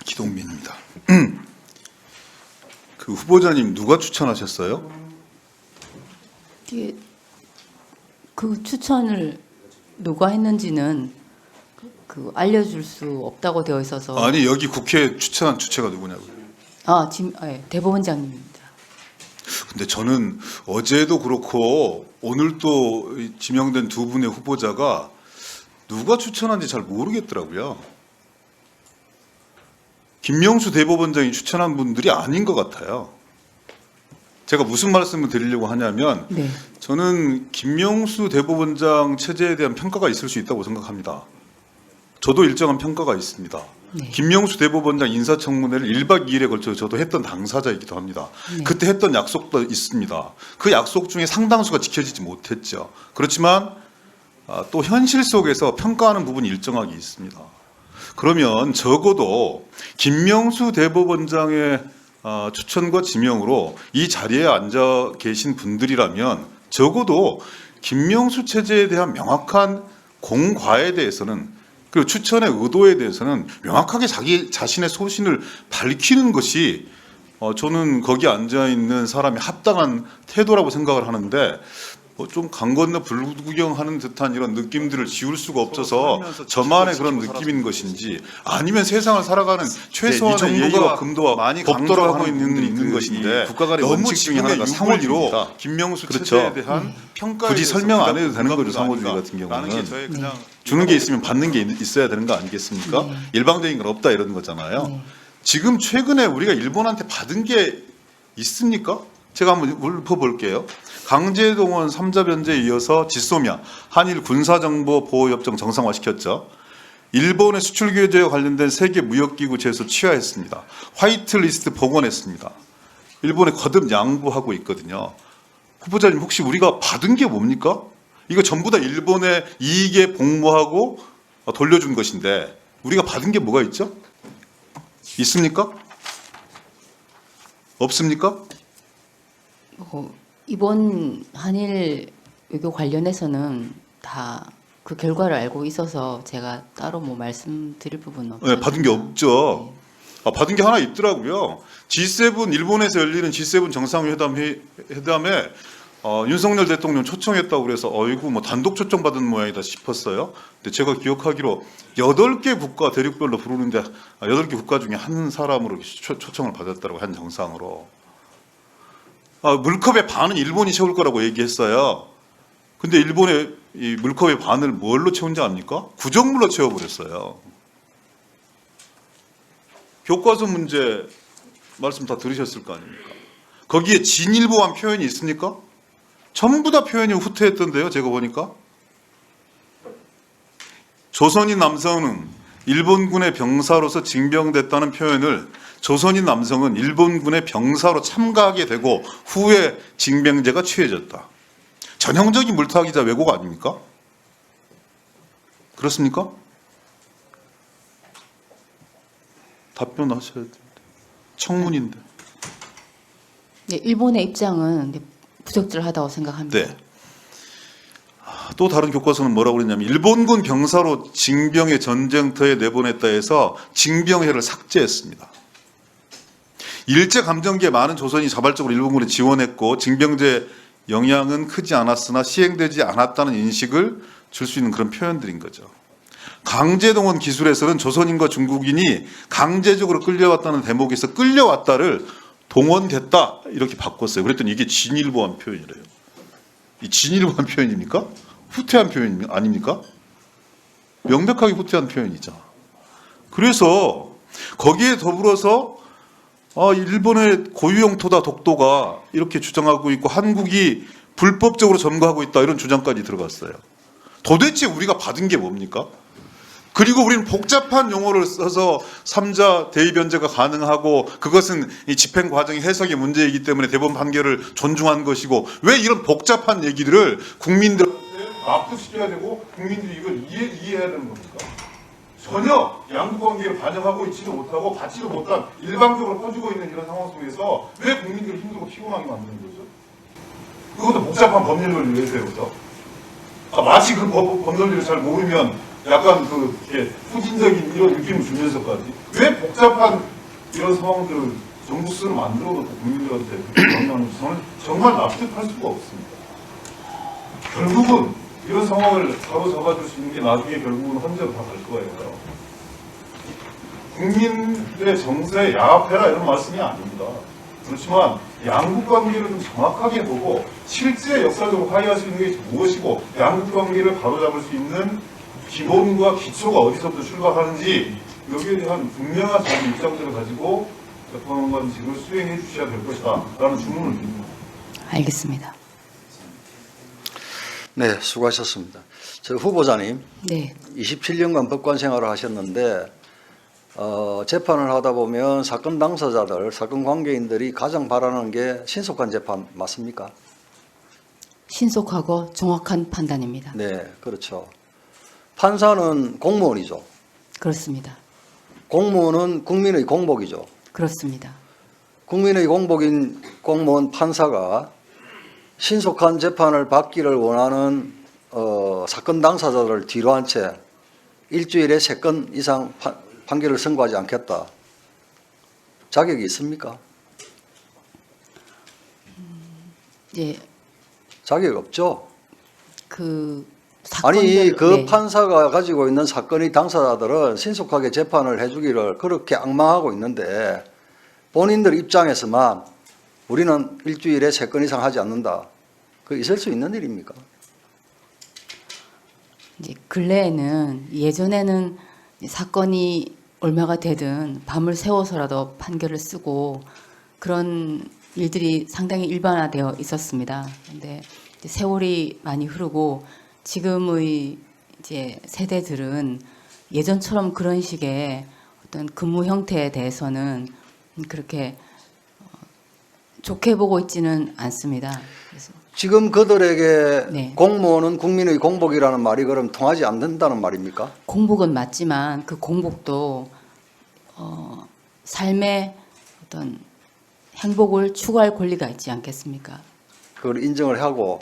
기동민입니다. 그 후보자님 누가 추천하셨어요? 이게 그 추천을 누가 했는지는 그 알려줄 수 없다고 되어 있어서. 아니 여기 국회 추천한 주체가 누구냐고요. 지금 대법원장님입니다. 근데 저는 어제도 그렇고 오늘 또 지명된 두 분의 후보자가 누가 추천한지 잘 모르겠더라고요. 김명수 대법원장이 추천한 분들이 아닌 것 같아요. 제가 무슨 말씀을 드리려고 하냐면 네. 저는 김명수 대법원장 체제에 대한 평가가 있을 수 있다고 생각합니다. 저도 일정한 평가가 있습니다. 네. 김명수 대법원장 인사청문회를 1박 2일에 걸쳐서 저도 했던 당사자이기도 합니다. 네. 그때 했던 약속도 있습니다. 그 약속 중에 상당수가 지켜지지 못했죠. 그렇지만 또 현실 속에서 평가하는 부분이 일정하게 있습니다. 그러면 적어도 김명수 대법원장의 추천과 지명으로 이 자리에 앉아 계신 분들이라면 적어도 김명수 체제에 대한 명확한 공과에 대해서는, 그리고 추천의 의도에 대해서는 명확하게 자기 자신의 소신을 밝히는 것이 저는 거기 앉아 있는 사람이 합당한 태도라고 생각을 하는데, 좀 강 건너 불구경하는 듯한 이런 느낌들을 지울 수가 없어서 저만의 그런 느낌인 것인지, 아니면 세상을 살아가는 최소한의 예의와 금도와 많이 법도라고 있는 것인데, 국가 간의 원칙 중에 하나가 상호주의입니다. 김명수 체제에 대한 평가에 굳이 설명 안 해도 되는 거죠. 상호주의 같은 경우는 주는 게 있으면 받는 게 있어야 되는 거 아니겠습니까? 네. 일방적인 건 없다 이런 거잖아요. 네. 지금 최근에 우리가 일본한테 받은 게 있습니까? 제가 한번 읊어볼게요. 강제동원 3자 변제에 이어서 지소미아 한일 군사정보보호협정 정상화시켰죠. 일본의 수출 규제와 관련된 세계 무역기구 제소 취하했습니다. 화이트리스트 복원했습니다. 일본에 거듭 양보하고 있거든요. 후보자님, 혹시 우리가 받은 게 뭡니까? 이거 전부 다 일본의 이익에 복무하고 돌려준 것인데 우리가 받은 게 뭐가 있죠? 있습니까? 없습니까? 이번 한일 외교 관련해서는 다 그 결과를 알고 있어서 제가 따로 뭐 말씀드릴 부분은 없죠. 네, 받은 게 없죠. 받은 게 하나 있더라고요. G7, 일본에서 열리는 G7 정상회담에 윤석열 대통령 초청했다고 그래서 어이구 뭐 단독 초청 받은 모양이다 싶었어요. 근데 제가 기억하기로 8개 국가 대륙별로 부르는데 8개 국가 중에 한 사람으로 초청을 받았다고, 한 정상으로. 물컵의 반은 일본이 채울 거라고 얘기했어요. 근데 일본의 이 물컵의 반을 뭘로 채운지 압니까? 구정물로 채워버렸어요. 교과서 문제 말씀 다 들으셨을 거 아닙니까? 거기에 진일보한 표현이 있습니까? 전부 다 표현이 후퇴했던데요, 제가 보니까. 조선인 남성은 일본군의 병사로서 징병됐다는 표현을 조선인 남성은 일본군의 병사로 참가하게 되고 후에 징병제가 취해졌다. 전형적인 물타기자 왜곡 아닙니까? 그렇습니까? 답변하셔야 됩니다. 청문인데. 네, 일본의 입장은 부적절하다고 생각합니다. 네. 또 다른 교과서는 뭐라고 그랬냐면 일본군 병사로 징병의 전쟁터에 내보냈다 해서 징병회를 삭제했습니다. 일제감정기에 많은 조선이 자발적으로 일본군에 지원했고 징병제 영향은 크지 않았으나 시행되지 않았다는 인식을 줄 수 있는 그런 표현들인 거죠. 강제동원 기술에서는 조선인과 중국인이 강제적으로 끌려왔다는 대목에서 끌려왔다를 동원됐다 이렇게 바꿨어요. 그랬더니 이게 진일보한 표현이래요. 이 진일보한 표현입니까? 후퇴한 표현 아닙니까? 명백하게 후퇴한 표현이죠. 그래서 거기에 더불어서 일본의 고유영토다 독도가 이렇게 주장하고 있고 한국이 불법적으로 점거하고 있다 이런 주장까지 들어갔어요. 도대체 우리가 받은 게 뭡니까? 그리고 우리는 복잡한 용어를 써서 3자 대의 변제가 가능하고 그것은 이 집행 과정의 해석의 문제이기 때문에 대법원 판결을 존중한 것이고, 왜 이런 복잡한 얘기들을 국민들한테 압축시켜야 되고 국민들이 이걸 이해해야 되는 겁니까? 전혀 양국관계를 반영하고 있지도 못하고 받지도 못한 일방적으로 퍼지고 있는 이런 상황 속에서 왜 국민들을 힘들고 피곤하게 만드는 거죠? 그것도 복잡한 법률을 위해서요. 마치 그 법률을 잘 모르면 약간 그 후진적인 이런 느낌을 주면서까지 왜 복잡한 이런 상황들을 정부 스스로 만들어 놓고 국민들한테 영향을 저는 정말 납득할 수가 없습니다. 결국은 이런 상황을 바로 잡아줄 수 있는 게 나중에 결국은 헌재로 다 갈 거예요. 국민의 정서에 야합해라 이런 말씀이 아닙니다. 그렇지만 양국 관계를 좀 정확하게 보고 실제 역사적으로 화해할 수 있는 게 무엇이고 양국 관계를 바로잡을 수 있는 기본과 기초가 어디서부터 출발하는지 여기에 대한 분명한 자기 입장들을 가지고 재판관직을 수행해 주셔야 될 것이다 라는 주문을 드립니다. 알겠습니다. 네, 수고하셨습니다. 저 후보자님, 네. 27년간 법관 생활을 하셨는데 재판을 하다 보면 사건 당사자들, 사건 관계인들이 가장 바라는 게 신속한 재판 맞습니까? 신속하고 정확한 판단입니다. 네, 그렇죠. 판사는 공무원이죠. 그렇습니다. 공무원은 국민의 공복이죠. 그렇습니다. 국민의 공복인 공무원 판사가 신속한 재판을 받기를 원하는 사건 당사자들을 뒤로 한 채 일주일에 3건 이상 판결을 선고하지 않겠다. 자격이 있습니까? 예, 자격 없죠. 그 아니 사건들, 그 네. 판사가 가지고 있는 사건의 당사자들은 신속하게 재판을 해주기를 그렇게 악망하고 있는데 본인들 입장에서만 우리는 일주일에 3건 이상 하지 않는다. 그 있을 수 있는 일입니까? 이제 근래에는 예전에는 사건이 얼마가 되든 밤을 새워서라도 판결을 쓰고 그런 일들이 상당히 일반화되어 있었습니다. 근데 이제 세월이 많이 흐르고 지금의 이제 세대들은 예전처럼 그런 식의 어떤 근무 형태에 대해서는 그렇게 좋게 보고 있지는 않습니다. 그래서 지금 그들에게 네. 공무원은 국민의 공복이라는 말이 그럼 통하지 않는다는 말입니까? 공복은 맞지만 그 공복도 삶의 어떤 행복을 추구할 권리가 있지 않겠습니까? 그걸 인정을 하고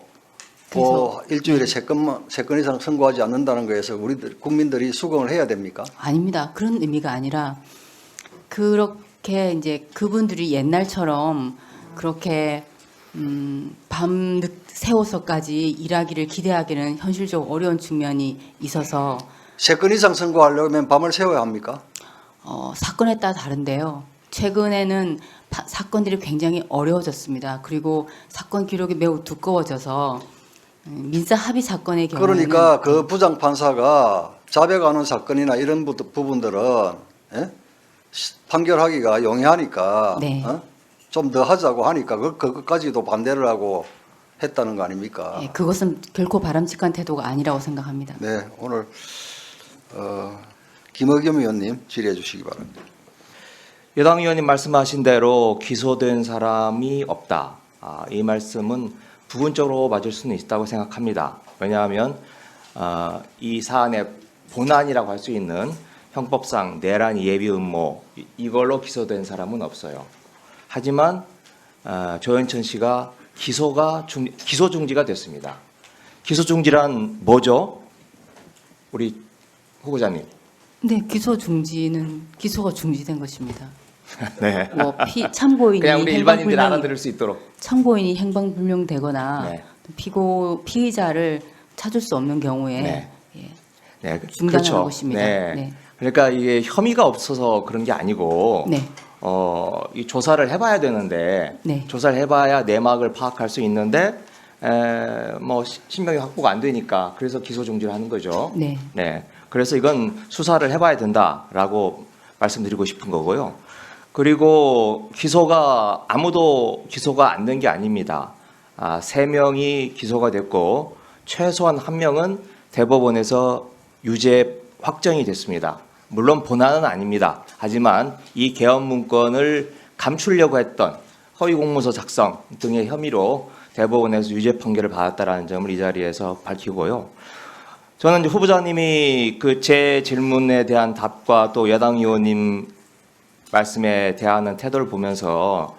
그래서- 일주일에 3건 이상 선고하지 않는다는 거에서 우리들 국민들이 수긍을 해야 됩니까? 아닙니다. 그런 의미가 아니라 그렇게 이제 그분들이 옛날처럼 그렇게 밤늦 새워서까지 일하기를 기대하기는 현실적으로 어려운 측면이 있어서 3건 이상 선고하려면 밤을 새워야 합니까? 사건에 따라 다른데요. 최근에는 사건들이 굉장히 어려워졌습니다. 그리고 사건 기록이 매우 두꺼워져서 민사 합의 사건의 경우에는 그러니까 그 부장 판사가 자백하는 사건이나 이런 부분들은 예? 판결하기가 용이하니까 네. 좀 더 하자고 하니까 그것까지도 반대를 하고 했다는 거 아닙니까? 예, 그것은 결코 바람직한 태도가 아니라고 생각합니다. 네, 오늘 김의겸 의원님 질의해 주시기 바랍니다. 여당 의원님 말씀하신 대로 기소된 사람이 없다. 이 말씀은 부분적으로 맞을 수는 있다고 생각합니다. 왜냐하면 이 사안의 본안이라고 할 수 있는 형법상 내란 예비 음모 이걸로 기소된 사람은 없어요. 하지만 조현천 씨가 기소 중지가 됐습니다. 기소 중지란 뭐죠? 우리 후보자님. 네, 기소가 중지된 것입니다. 네. 뭐 참고인이 그냥 우리 일반인들 행방불명이- 알아들을 수 있도록. 참고인이 행방불명되거나 네. 피의자를 찾을 수 없는 경우에 네. 예, 네, 중단하는 것입니다. 네. 네. 그러니까 이게 혐의가 없어서 그런 게 아니고, 네. 이 조사를 해봐야 되는데, 네. 조사를 해봐야 내막을 파악할 수 있는데, 뭐 신병이 확보가 안 되니까 그래서 기소 중지를 하는 거죠. 네. 네. 그래서 이건 수사를 해봐야 된다라고 말씀드리고 싶은 거고요. 그리고 아무도 기소가 안 된 게 아닙니다. 3명이 기소가 됐고 최소한 1명은 대법원에서 유죄 확정이 됐습니다. 물론 본안은 아닙니다. 하지만 이 개헌 문건을 감추려고 했던 허위 공문서 작성 등의 혐의로 대법원에서 유죄 판결을 받았다라는 점을 이 자리에서 밝히고요. 저는 이제 후보자님이 제 질문에 대한 답과 또 여당 의원님 말씀에 대하는 태도를 보면서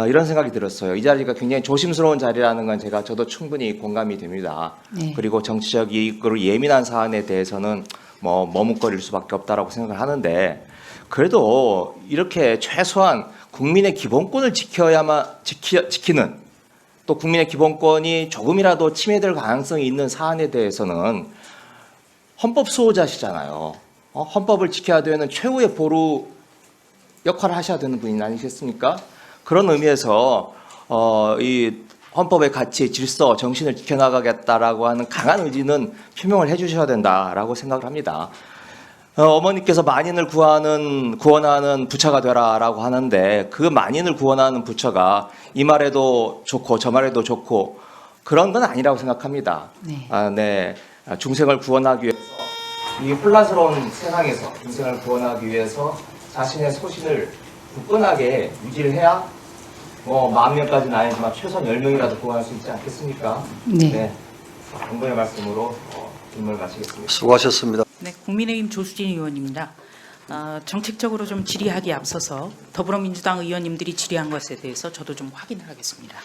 이런 생각이 들었어요. 이 자리가 굉장히 조심스러운 자리라는 건 저도 충분히 공감이 됩니다. 네. 그리고 정치적이고 예민한 사안에 대해서는 뭐 머뭇거릴 수밖에 없다라고 생각을 하는데 그래도 이렇게 최소한 국민의 기본권을 지키는 또 국민의 기본권이 조금이라도 침해될 가능성이 있는 사안에 대해서는 헌법 수호자시잖아요. 헌법을 지켜야 되는 최후의 보루 역할을 하셔야 되는 분이 아니겠습니까? 그런 의미에서 이 헌법의 가치, 질서, 정신을 지켜나가겠다라고 하는 강한 의지는 표명을 해주셔야 된다라고 생각을 합니다. 어머니께서 만인을 구원하는 부처가 되라라고 하는데 그 만인을 구원하는 부처가 이 말에도 좋고 저 말에도 좋고 그런 건 아니라고 생각합니다. 네. 네. 중생을 구원하기 위해서 이 혼란스러운 세상에서 중생을 구원하기 위해서 자신의 소신을 굳건하게 유지를 해야 뭐 10,000명까지는 아니지만 최소한 10명이라도 구원할 수 있지 않겠습니까? 네. 정부의 말씀으로 질문을 마치겠습니다. 수고하셨습니다. 네, 국민의힘 조수진 의원입니다. 정책적으로 좀 질의하기에 앞서서 더불어민주당 의원님들이 질의한 것에 대해서 저도 좀 확인을 하겠습니다.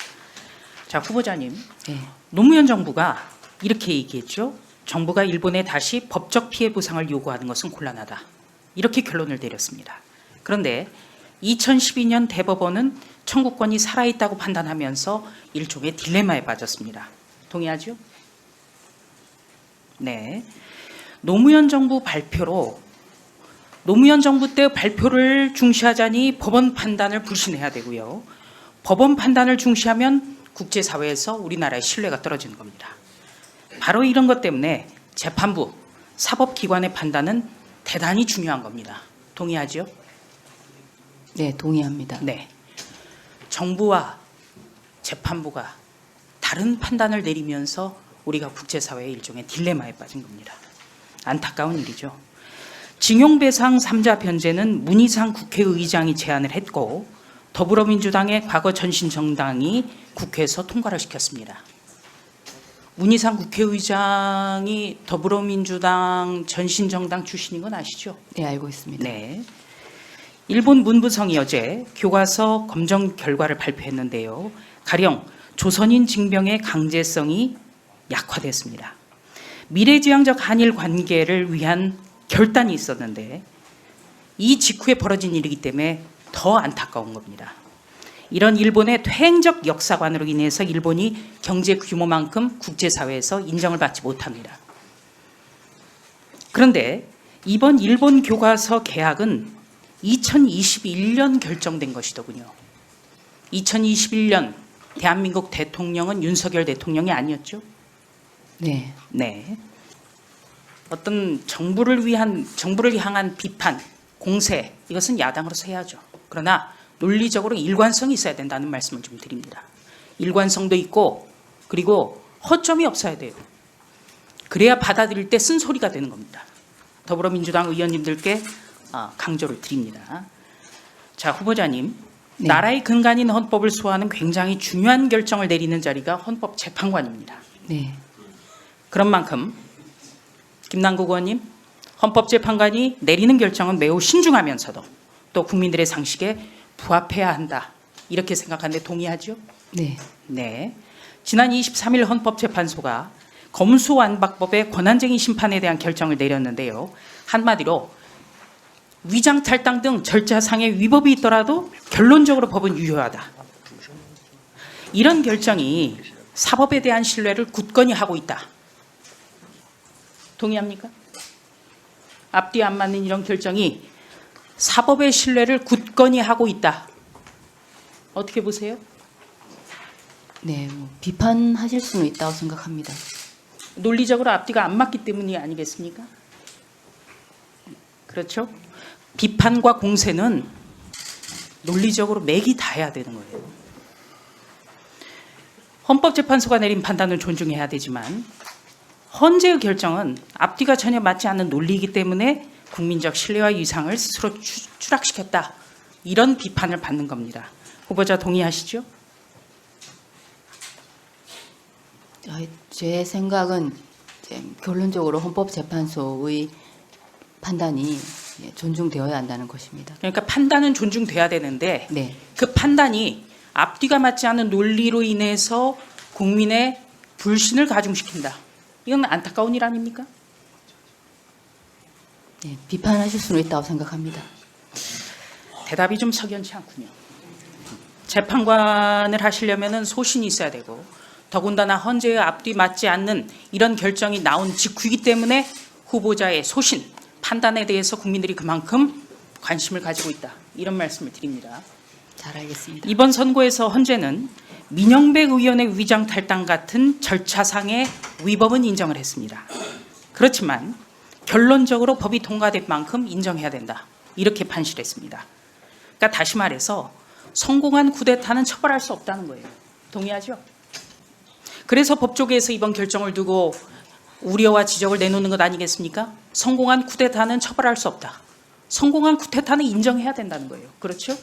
자, 후보자님, 네. 노무현 정부가 이렇게 얘기했죠. 정부가 일본에 다시 법적 피해 보상을 요구하는 것은 곤란하다. 이렇게 결론을 내렸습니다. 그런데 2012년 대법원은 청구권이 살아있다고 판단하면서 일종의 딜레마에 빠졌습니다. 동의하죠? 네. 노무현 정부 때 발표를 중시하자니 법원 판단을 불신해야 되고요. 법원 판단을 중시하면 국제사회에서 우리나라의 신뢰가 떨어지는 겁니다. 바로 이런 것 때문에 재판부, 사법기관의 판단은 대단히 중요한 겁니다. 동의하죠? 네, 동의합니다. 네. 정부와 재판부가 다른 판단을 내리면서 우리가 국제사회의 일종의 딜레마에 빠진 겁니다. 안타까운 일이죠. 징용배상 3자 변제는 문희상 국회의장이 제안을 했고 더불어민주당의 과거 전신정당이 국회에서 통과를 시켰습니다. 문희상 국회의장이 더불어민주당 전신정당 출신인 건 아시죠? 네, 알고 있습니다. 네. 일본 문부성이 어제 교과서 검정 결과를 발표했는데요. 가령 조선인 징병의 강제성이 약화됐습니다. 미래지향적 한일 관계를 위한 결단이 있었는데 이 직후에 벌어진 일이기 때문에 더 안타까운 겁니다. 이런 일본의 퇴행적 역사관으로 인해서 일본이 경제 규모만큼 국제사회에서 인정을 받지 못합니다. 그런데 이번 일본 교과서 개학은 2021년 결정된 것이더군요. 2021년 대한민국 대통령은 윤석열 대통령이 아니었죠? 네. 네. 어떤 정부를 향한 비판, 공세 이것은 야당으로서 해야죠. 그러나 논리적으로 일관성이 있어야 된다는 말씀을 좀 드립니다. 일관성도 있고 그리고 허점이 없어야 돼요. 그래야 받아들일 때 쓴소리가 되는 겁니다. 더불어민주당 의원님들께 강조를 드립니다. 자, 후보자님. 네. 나라의 근간인 헌법을 수호하는 굉장히 중요한 결정을 내리는 자리가 헌법재판관입니다. 네. 그런 만큼 김남국 의원님, 헌법재판관이 내리는 결정은 매우 신중하면서도 또 국민들의 상식에 부합해야 한다. 이렇게 생각하는데 동의하죠? 네. 네. 지난 23일 헌법재판소가 검수완박법의 권한쟁의 심판에 대한 결정을 내렸는데요. 한마디로 위장 탈당 등 절차상의 위법이 있더라도 결론적으로 법은 유효하다. 이런 결정이 사법에 대한 신뢰를 굳건히 하고 있다. 동의합니까? 앞뒤 안 맞는 이런 결정이 사법의 신뢰를 굳건히 하고 있다. 어떻게 보세요? 네, 뭐 비판하실 수는 있다고 생각합니다. 논리적으로 앞뒤가 안 맞기 때문이 아니겠습니까? 그렇죠? 비판과 공세는 논리적으로 맥이 닿아야 되는 거예요. 헌법재판소가 내린 판단을 존중해야 되지만 헌재의 결정은 앞뒤가 전혀 맞지 않는 논리이기 때문에 국민적 신뢰와 위상을 스스로 추락시켰다. 이런 비판을 받는 겁니다. 후보자 동의하시죠? 제 생각은 이제 결론적으로 헌법재판소의 판단이 존중되어야 한다는 것입니다. 그러니까 판단은 존중돼야 되는데 네. 그 판단이 앞뒤가 맞지 않는 논리로 인해서 국민의 불신을 가중시킨다. 이건 안타까운 일 아닙니까? 네, 비판하실 수는 있다고 생각합니다. 대답이 좀 석연치 않군요. 재판관을 하시려면은 소신이 있어야 되고 더군다나 헌재의 앞뒤 맞지 않는 이런 결정이 나온 직후이기 때문에 후보자의 소신, 판단에 대해서 국민들이 그만큼 관심을 가지고 있다. 이런 말씀을 드립니다. 잘 알겠습니다. 이번 선고에서 헌재는 민영배 의원의 위장 탈당 같은 절차상의 위법은 인정을 했습니다. 그렇지만 결론적으로 법이 통과된 만큼 인정해야 된다. 이렇게 판시했습니다. 그러니까 다시 말해서 성공한 쿠데타는 처벌할 수 없다는 거예요. 동의하죠? 그래서 법조계에서 이번 결정을 두고 우려와 지적을 내놓는 것 아니겠습니까? 성공한 쿠데타는 처벌할 수 없다. 성공한 쿠데타는 인정해야 된다는 거예요. 그렇죠?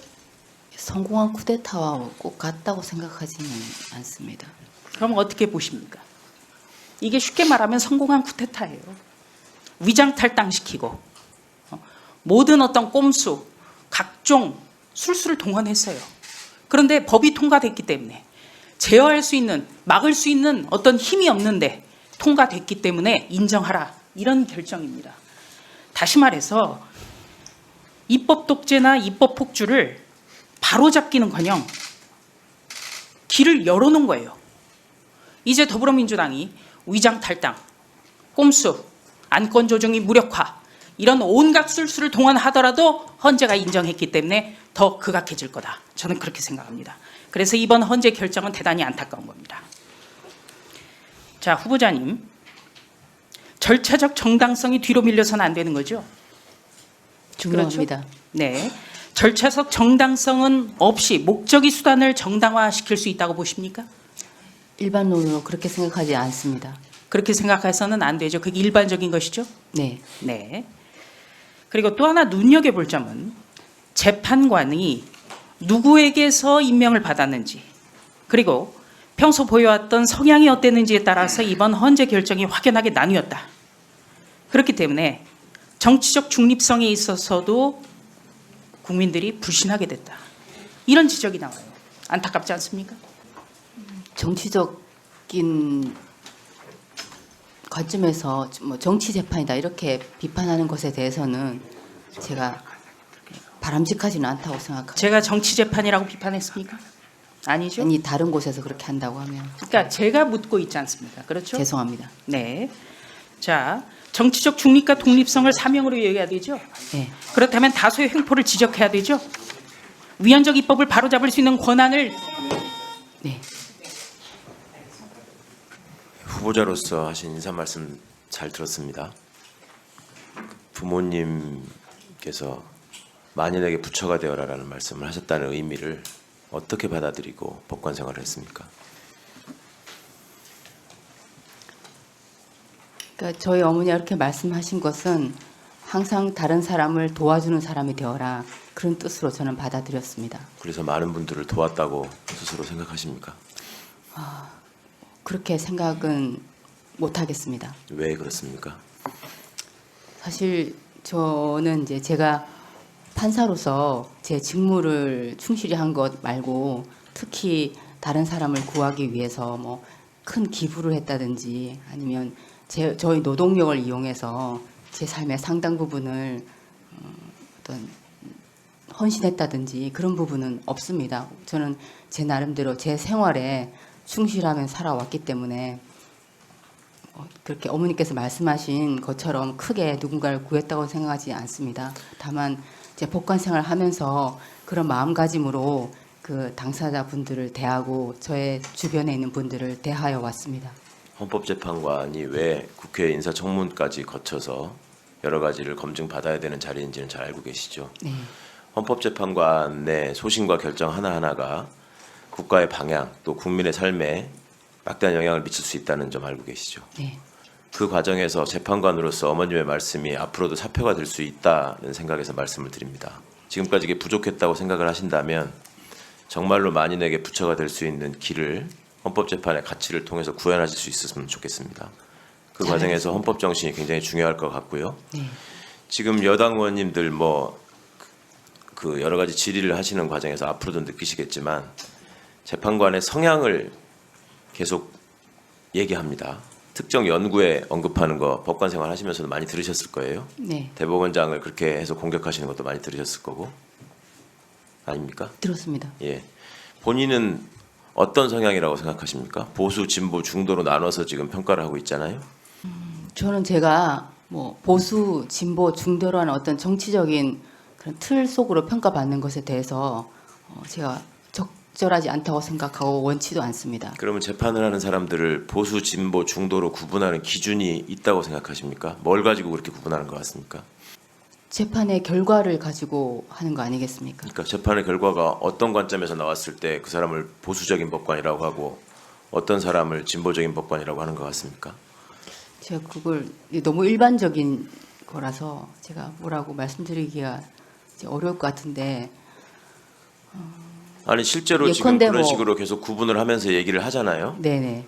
성공한 쿠데타와 꼭 같다고 생각하지는 않습니다. 그럼 어떻게 보십니까? 이게 쉽게 말하면 성공한 쿠데타예요. 위장 탈당시키고 모든 어떤 꼼수, 각종 술수를 동원했어요. 그런데 법이 통과됐기 때문에 제어할 수 있는, 막을 수 있는 어떤 힘이 없는데 통과됐기 때문에 인정하라. 이런 결정입니다. 다시 말해서 입법 독재나 입법 폭주를 바로잡기는커녕 길을 열어놓은 거예요. 이제 더불어민주당이 위장 탈당, 꼼수, 안건 조정이 무력화 이런 온갖 술수를 동원하더라도 헌재가 인정했기 때문에 더 극악해질 거다. 저는 그렇게 생각합니다. 그래서 이번 헌재 결정은 대단히 안타까운 겁니다. 자, 후보자님, 절차적 정당성이 뒤로 밀려서는 안 되는 거죠? 중요합니다. 네. 절차적 정당성은 없이 목적이 수단을 정당화시킬 수 있다고 보십니까? 일반론으로 그렇게 생각하지 않습니다. 그렇게 생각해서는 안 되죠. 그게 일반적인 것이죠. 네. 네. 그리고 또 하나 눈여겨볼 점은 재판관이 누구에게서 임명을 받았는지 그리고 평소 보여왔던 성향이 어땠는지에 따라서 이번 헌재 결정이 확연하게 나뉘었다. 그렇기 때문에 정치적 중립성에 있어서도 국민들이 불신하게 됐다. 이런 지적이 나와요. 안타깝지 않습니까? 정치적인 관점에서 뭐 정치 재판이다 이렇게 비판하는 것에 대해서는 제가 바람직하지는 않다고 생각합니다. 제가 정치 재판이라고 비판했습니까? 아니죠. 아니 다른 곳에서 그렇게 한다고 하면 그러니까 제가 묻고 있지 않습니까? 그렇죠? 죄송합니다. 네. 자, 정치적 중립과 독립성을 사명으로 여겨야 되죠. 네. 그렇다면 다수의 횡포를 지적해야 되죠. 위헌적 입법을 바로잡을 수 있는 권한을 네. 후보자로서 하신 인사 말씀 잘 들었습니다. 부모님께서 만인에게 부처가 되어라라는 말씀을 하셨다는 의미를 어떻게 받아들이고 법관 생활을 했습니까? 그러니까 저희 어머니가 이렇게 말씀하신 것은 항상 다른 사람을 도와주는 사람이 되어라 그런 뜻으로 저는 받아들였습니다. 그래서 많은 분들을 도왔다고 스스로 생각하십니까? 그렇게 생각은 못 하겠습니다. 왜 그렇습니까? 사실 저는 이제 제가 판사로서 제 직무를 충실히 한 것 말고 특히 다른 사람을 구하기 위해서 뭐 큰 기부를 했다든지 아니면 저희 노동력을 이용해서 제 삶의 상당 부분을 어떤 헌신했다든지 그런 부분은 없습니다. 저는 제 나름대로 제 생활에 충실하며 살아왔기 때문에 그렇게 어머니께서 말씀하신 것처럼 크게 누군가를 구했다고 생각하지 않습니다. 다만 제 법관 생활을 하면서 그런 마음가짐으로 그 당사자분들을 대하고 저의 주변에 있는 분들을 대하여 왔습니다. 헌법재판관이 왜 국회 인사청문까지 거쳐서 여러 가지를 검증받아야 되는 자리인지는 잘 알고 계시죠? 네. 헌법재판관의 소신과 결정 하나하나가 국가의 방향 또 국민의 삶에 막대한 영향을 미칠 수 있다는 점 알고 계시죠? 네. 그 과정에서 재판관으로서 어머님의 말씀이 앞으로도 사표가 될 수 있다는 생각에서 말씀을 드립니다. 지금까지 이게 부족했다고 생각을 하신다면 정말로 만인에게 부처가 될 수 있는 길을 헌법재판의 가치를 통해서 구현하실 수 있었으면 좋겠습니다. 그 과정에서 헌법 정신이 굉장히 중요할 것 같고요. 네. 지금 여당 의원님들 그 여러 가지 질의를 하시는 과정에서 앞으로도 느끼시겠지만 재판관의 성향을 계속 얘기합니다. 특정 연구에 언급하는 거 법관 생활 하시면서도 많이 들으셨을 거예요. 네. 대법원장을 그렇게 해서 공격하시는 것도 많이 들으셨을 거고 아닙니까? 들었습니다. 예. 본인은 어떤 성향이라고 생각하십니까? 보수, 진보, 중도로 나눠서 지금 평가를 하고 있잖아요. 저는 제가 뭐 보수, 진보, 중도라는 어떤 정치적인 그런 틀 속으로 평가받는 것에 대해서 제가 적절하지 않다고 생각하고 원치도 않습니다. 그러면 재판을 하는 사람들을 보수, 진보, 중도로 구분하는 기준이 있다고 생각하십니까? 뭘 가지고 그렇게 구분하는 것 같습니까? 재판의 결과를 가지고 하는 거 아니겠습니까? 그러니까 재판의 결과가 어떤 관점에서 나왔을 때 그 사람을 보수적인 법관이라고 하고 어떤 사람을 진보적인 법관이라고 하는 것 같습니까? 제가 그걸 너무 일반적인 거라서 제가 뭐라고 말씀드리기가 이제 어려울 것 같은데 아니 실제로 지금 예컨대 그런 뭐- 식으로 계속 구분을 하면서 얘기를 하잖아요. 네네.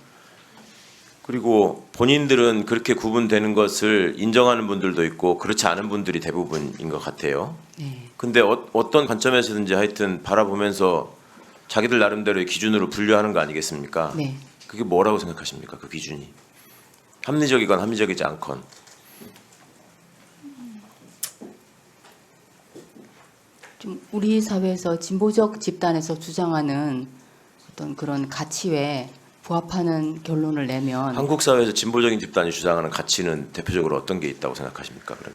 그리고 본인들은 그렇게 구분되는 것을 인정하는 분들도 있고 그렇지 않은 분들이 대부분인 것 같아요. 네. 근데 어떤 관점에서든지 하여튼 바라보면서 자기들 나름대로의 기준으로 분류하는 거 아니겠습니까? 네. 그게 뭐라고 생각하십니까? 그 기준이 합리적이건 합리적이지 않건. 좀 우리 사회에서 진보적 집단에서 주장하는 어떤 그런 가치에 부합하는 결론을 내면 한국 사회에서 진보적인 집단이 주장하는 가치는 대표적으로 어떤 게 있다고 생각하십니까? 그럼?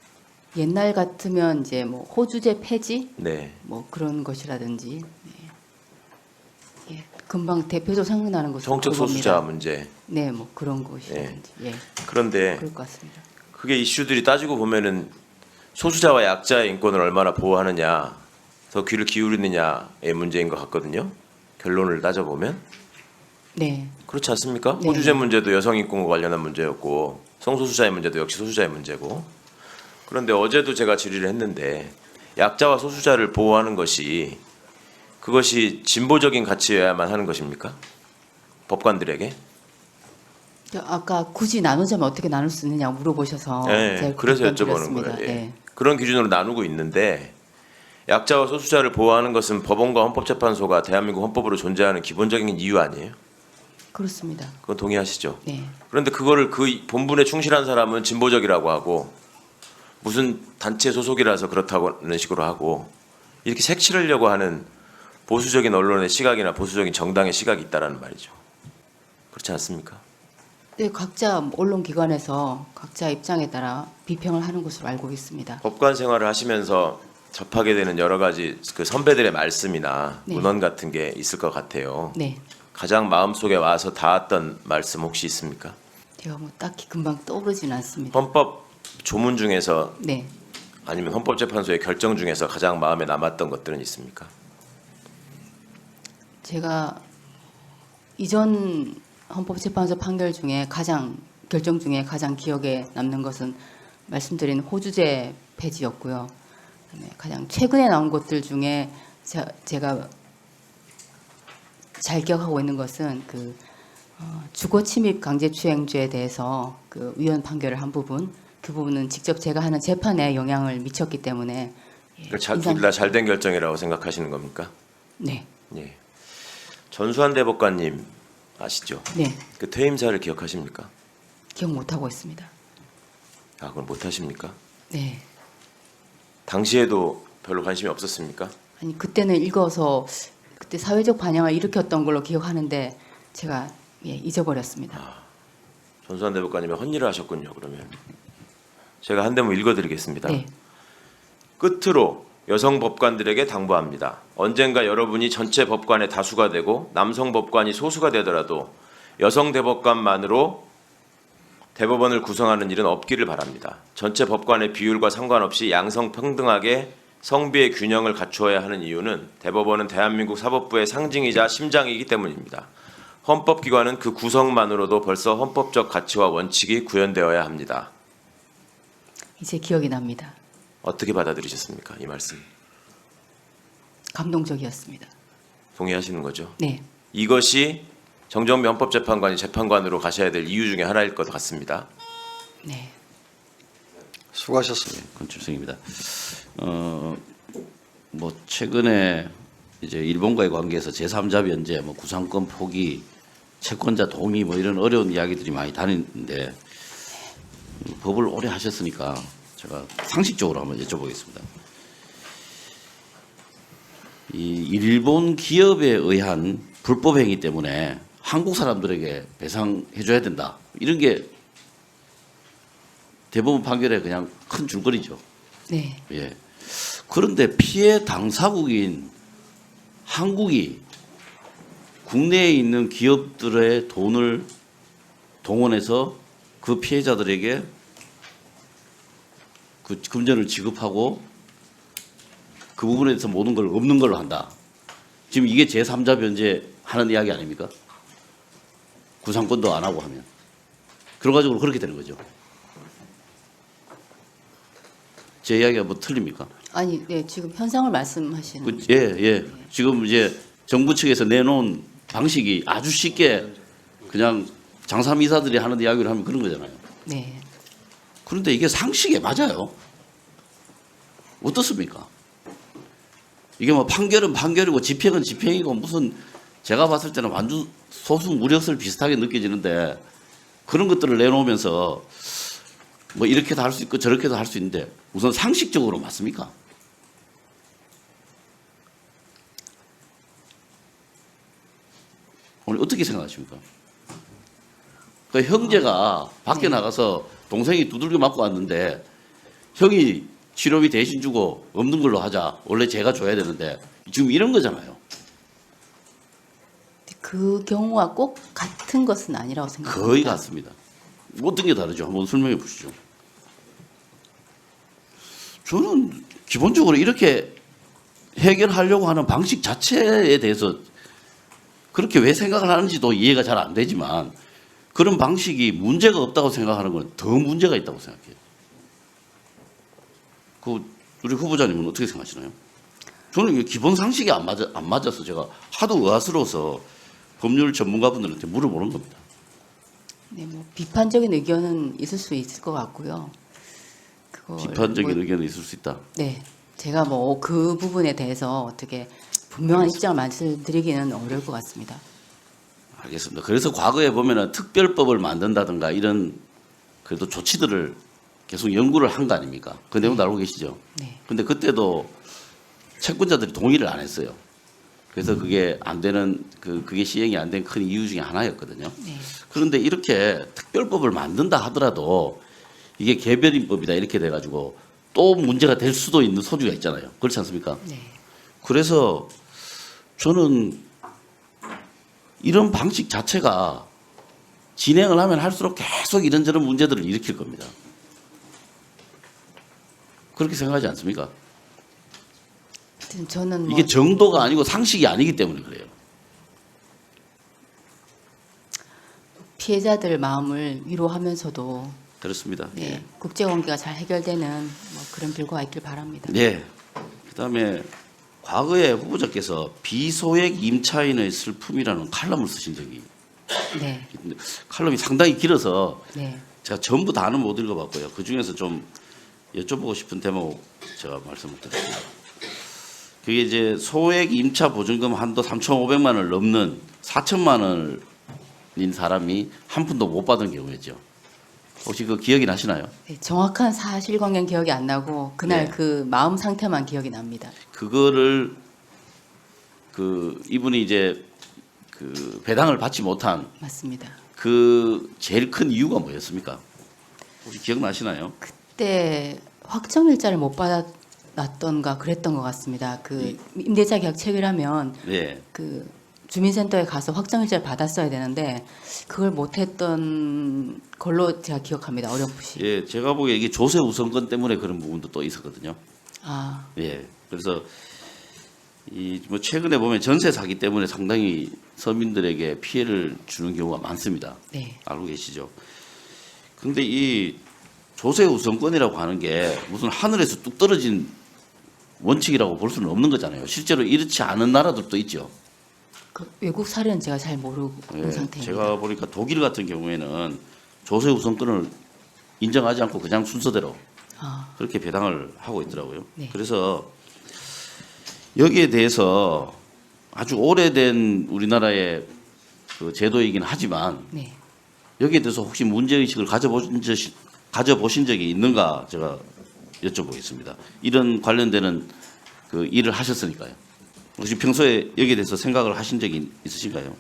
옛날 같으면 이제 뭐 호주제 폐지 네. 뭐 그런 것이라든지 예, 금방 대표적으로 생각나는 것은 성적 그겁니다. 소수자 문제. 네, 뭐 그런 것이라든지 예, 그런데 그럴 것 같습니다. 그게 이슈들이 따지고 보면은 소수자와 약자의 인권을 얼마나 보호하느냐, 더 귀를 기울이느냐의 문제인 것 같거든요. 결론을 따져보면 네, 그렇지 않습니까? 네. 호주제 문제도 여성 인권과 관련한 문제였고 성소수자의 문제도 역시 소수자의 문제고. 그런데 어제도 제가 질의를 했는데 약자와 소수자를 보호하는 것이 그것이 진보적인 가치여야만 하는 것입니까? 법관들에게? 저 아까 굳이 나누자면 어떻게 나눌 수 있느냐 물어보셔서 네, 제가 그래서 답변 여쭤보는 드렸습니다. 거예요. 예. 네. 그런 기준으로 나누고 있는데 약자와 소수자를 보호하는 것은 법원과 헌법재판소가 대한민국 헌법으로 존재하는 기본적인 이유 아니에요? 그렇습니다. 그건 동의하시죠? 네, 그런데 그거를 그 본분에 충실한 사람은 진보적이라고 하고 무슨 단체 소속이라서 그렇다는 식으로 하고 이렇게 색칠하려고 하는 보수적인 언론의 시각이나 보수적인 정당의 시각이 있다라는 말이죠. 그렇지 않습니까? 네, 각자 언론 기관에서 각자 입장에 따라 비평을 하는 것으로 알고 있습니다. 법관 생활을 하시면서 접하게 되는 여러 가지 그 선배들의 말씀이나 네. 문헌 같은 게 있을 것 같아요. 네, 가장 마음속에 와서 닿았던 말씀 혹시 있습니까? 제가 뭐 딱히 금방 떠오르지는 않습니다. 헌법 조문 중에서 네, 아니면 헌법재판소의 결정 중에서 가장 마음에 남았던 것들은 있습니까? 제가 이전 헌법재판소 판결 중에 결정 중에 가장 기억에 남는 것은 말씀드린 호주제 폐지였고요. 그다음에 가장 최근에 나온 것들 중에 제가 잘 기억하고 있는 것은 그 주거 침입 강제추행죄에 대해서 그 위원 판결을 한 부분, 그 부분은 직접 제가 하는 재판에 영향을 미쳤기 때문에 둘 다 잘된 결정이라고 생각하시는 겁니까? 네, 예. 전수환 대법관님 아시죠? 네, 그 퇴임사를 기억하십니까? 기억 못 하고 있습니다. 아, 그걸 못 하십니까? 네. 당시에도 별로 관심이 없었습니까? 아니 그때는 읽어서 그때 사회적 반향을 일으켰던 걸로 기억하는데 제가 잊어버렸습니다. 전수환 대법관님이 헛일을 하셨군요. 그러면 제가 한 대목 읽어드리겠습니다. 네, 끝으로 여성 법관들에게 당부합니다. 언젠가 여러분이 전체 법관의 다수가 되고 남성 법관이 소수가 되더라도 여성 대법관만으로 대법원을 구성하는 일은 없기를 바랍니다. 전체 법관의 비율과 상관없이 양성평등하게 성비의 균형을 갖추어야 하는 이유는 대법원은 대한민국 사법부의 상징이자 심장이기 때문입니다. 헌법기관은 그 구성만으로도 벌써 헌법적 가치와 원칙이 구현되어야 합니다. 이제 기억이 납니다. 어떻게 받아들이셨습니까? 이 말씀 감동적이었습니다. 동의하시는 거죠? 네, 이것이 정정비 헌법재판관이 재판관으로 가셔야 될 이유 중에 하나일 것 같습니다. 네. 수고하셨습니다. 건출성입니다. 뭐 최근에 이제 일본과의 관계에서 제3자 변제, 뭐 구상권 포기, 채권자 동의 뭐 이런 어려운 이야기들이 많이 다니는데 법을 오래 하셨으니까 제가 상식적으로 한번 여쭤보겠습니다. 이 일본 기업에 의한 불법 행위 때문에 한국 사람들에게 배상해 줘야 된다. 이런 게 대법원 판결에 그냥 큰 줄거리죠. 네. 예. 그런데 피해 당사국인 한국이 국내에 있는 기업들의 돈을 동원해서 그 피해자들에게 그 금전을 지급하고 그 부분에 대해서 모든 걸 없는 걸로 한다. 지금 이게 제3자 변제 하는 이야기 아닙니까? 구상권도 안 하고 하면. 결과적으로 그렇게 되는 거죠. 제 이야기가 뭐 틀립니까? 아니, 네, 지금 현상을 말씀하시는 거죠. 예, 예. 지금 이제 정부 측에서 내놓은 방식이 아주 쉽게 그냥 장사미사들이 하는 이야기를 하면 그런 거잖아요. 네. 그런데 이게 상식에 맞아요. 어떻습니까? 이게 뭐 판결은 판결이고 집행은 집행이고 무슨 제가 봤을 때는 완전 소수 무력설 비슷하게 느껴지는데 그런 것들을 내놓으면서 뭐 이렇게도 할 수 있고 저렇게도 할 수 있는데 우선 상식적으로 맞습니까? 오늘 어떻게 생각하십니까? 그 형제가 밖에 나가서 동생이 두들겨 맞고 왔는데 형이 치료비 대신 주고 없는 걸로 하자. 원래 제가 줘야 되는데 지금 이런 거잖아요. 그 경우와 꼭 같은 것은 아니라고 생각합니다. 거의 같습니다. 어떤 게 다르죠? 한번 설명해 보시죠. 저는 기본적으로 이렇게 해결하려고 하는 방식 자체에 대해서 그렇게 왜 생각을 하는지도 이해가 잘 안 되지만 그런 방식이 문제가 없다고 생각하는 건 더 문제가 있다고 생각해요. 그 우리 후보자님은 어떻게 생각하시나요? 저는 이게 기본 상식이 안 맞아서 제가 하도 의아스러워서 법률 전문가분들한테 물어보는 겁니다. 네, 뭐 비판적인 의견은 있을 수 있을 것 같고요. 그걸 비판적인 뭐, 의견이 있을 수 있다. 네, 제가 뭐 그 부분에 대해서 어떻게 분명한 입장을 말씀드리기는 어려울 것 같습니다. 알겠습니다. 그래서 과거에 보면은 특별법을 만든다든가 이런 그래도 조치들을 계속 연구를 한 거 아닙니까? 그 내용도 알고 계시죠? 네, 근데 그때도 채권자들이 동의를 안 했어요. 그래서 그게 안 되는 그게 시행이 안 된 큰 이유 중에 하나였거든요. 네, 그런데 이렇게 특별법을 만든다 하더라도 이게 개별인법이다 이렇게 돼가지고 또 문제가 될 수도 있는 소지가 있잖아요. 그렇지 않습니까? 네. 그래서 저는 이런 방식 자체가 진행을 하면 할수록 계속 이런저런 문제들을 일으킬 겁니다. 그렇게 생각하지 않습니까? 하여튼 저는 뭐 이게 정도가 아니고 상식이 아니기 때문에 그래요. 피해자들 마음을 위로하면서도 그렇습니다. 네, 국제관계가 잘 해결되는 뭐 그런 결과가 있길 바랍니다. 네. 그다음에 과거에 후보자께서 비소액 임차인의 슬픔이라는 칼럼을 쓰신 적이 네, 있는데 칼럼이 상당히 길어서 네, 제가 전부 다는 못 읽어봤고요. 그 중에서 좀 여쭤보고 싶은 대목 제가 말씀을 드립니다. 그게 이제 소액 임차 보증금 한도 3,500만 원을 넘는 4천만 원인 사람이 한 푼도 못 받은 경우였죠. 혹시 그 기억이 나시나요? 네, 정확한 사실관계는 기억이 안 나고 그날 네. 그 마음 상태만 기억이 납니다. 그거를 그 이분이 이제 그 배당을 받지 못한 맞습니다. 그 제일 큰 이유가 뭐였습니까? 혹시 기억나시나요? 그때 확정일자를 못 받았던가 그랬던 것 같습니다. 그 임대차 계약 체결하면 네. 그 주민센터에 가서 확정일자를 받았어야 되는데 그걸 못했던 걸로 제가 기억합니다. 어렴풋이. 예, 제가 보기에 이게 조세 우선권 때문에 그런 부분도 또 있었거든요. 아, 예. 그래서 이 뭐 최근에 보면 전세 사기 때문에 상당히 서민들에게 피해를 주는 경우가 많습니다. 네, 알고 계시죠? 근데 이 조세 우선권이라고 하는 게 무슨 하늘에서 뚝 떨어진 원칙이라고 볼 수는 없는 거잖아요. 실제로 이렇지 않은 나라들도 있죠. 그 외국 사례는 제가 잘 모르는 예, 상태입니다. 제가 보니까 독일 같은 경우에는 조세 우선권을 인정하지 않고 그냥 순서대로 아, 그렇게 배당을 하고 있더라고요. 네. 그래서 여기에 대해서 아주 오래된 우리나라의 그 제도이긴 하지만 네. 여기에 대해서 혹시 문제의식을 가져보신 적이 있는가 제가 여쭤보겠습니다. 이런 관련되는 그 일을 하셨으니까요. 혹시 평소에 여기에 대해서 생각을 하신 적이 있으신가요?